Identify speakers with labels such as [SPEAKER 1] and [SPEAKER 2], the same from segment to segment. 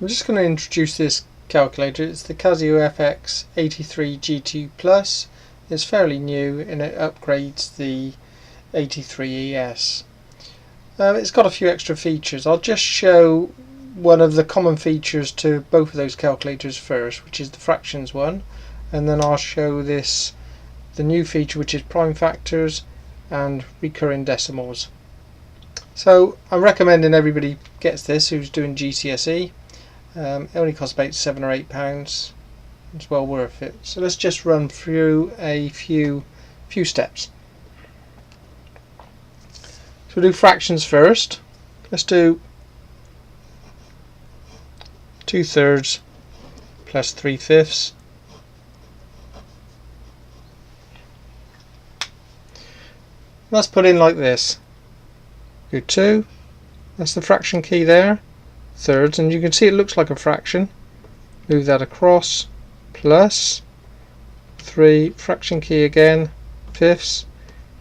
[SPEAKER 1] I'm just going to introduce this calculator. It's the CasioFX83GTPlus. It's fairly new and it upgrades the 83ES. It's got a few extra features. I'll just show one of the common features to both of those calculators first, which is the fractions one, and then I'll show the new feature, which is prime factors and recurring decimals. So I'm recommending everybody gets this who's doing GCSE. It only costs about £7 or £8. It's well worth it. So let's just run through a few steps. So we'll do fractions first. Let's do 2/3 plus 3/5. Let's put in like this. Go 2. That's the fraction key there. Thirds, and you can see it looks like a fraction. Move that across. Plus 3, fraction key again, fifths.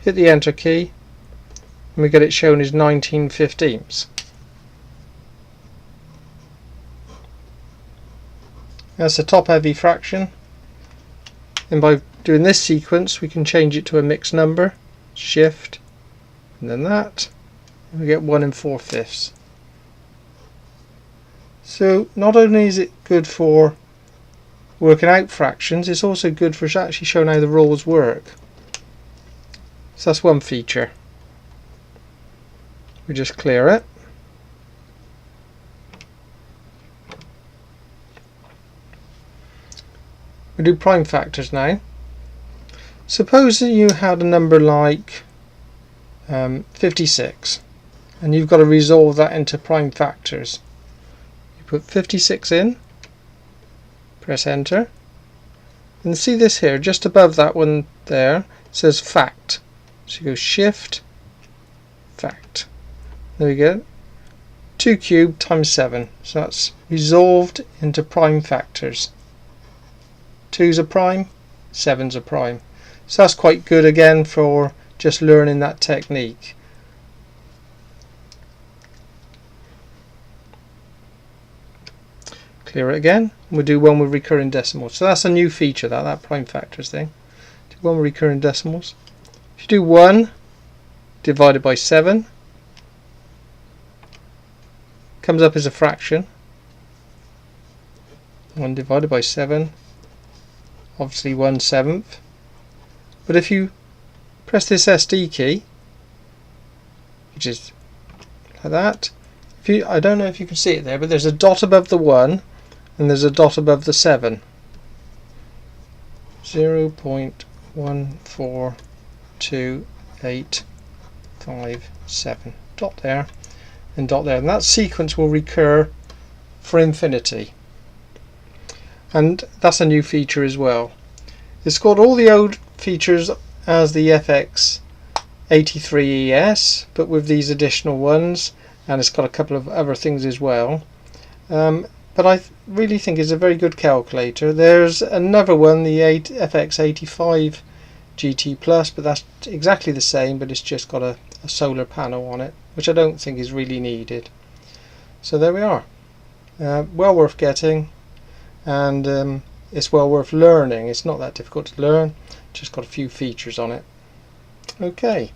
[SPEAKER 1] Hit the enter key, and we get it shown as 19/15. That's a top heavy fraction, and by doing this sequence we can change it to a mixed number. Shift and then that, and we get 1 4/5. So not only is it good for working out fractions, it's also good for actually showing how the rules work. So that's one feature. We just clear it. We do prime factors now. Suppose that you had a number like 56 and you've got to resolve that into prime factors. You put 56 in, press enter, and see this here just above that one there, it says fact. So you go shift fact. There we go. 2 cubed times 7. So that's resolved into prime factors. 2's a prime, 7's a prime. So that's quite good again for just learning that technique. Clear it again. We'll do one with recurring decimals. So that's a new feature, that prime factors thing. Do one with recurring decimals. If you do 1 divided by 7, comes up as a fraction. 1 divided by 7, obviously 1/7. But if you press this SD key, which is like that, I don't know if you can see it there, but there's a dot above the 1 and there's a dot above the 7. 0.142857. Dot there and dot there, and that sequence will recur for infinity. And that's a new feature as well. It's got all the old features as the FX83ES, but with these additional ones, and it's got a couple of other things as well. But I really think it's a very good calculator. There's another one, the FX85GTPlus, but that's exactly the same, but it's just got a solar panel on it, which I don't think is really needed. So there we are. Well worth getting, and it's well worth learning. It's not that difficult to learn, just got a few features on it. Okay.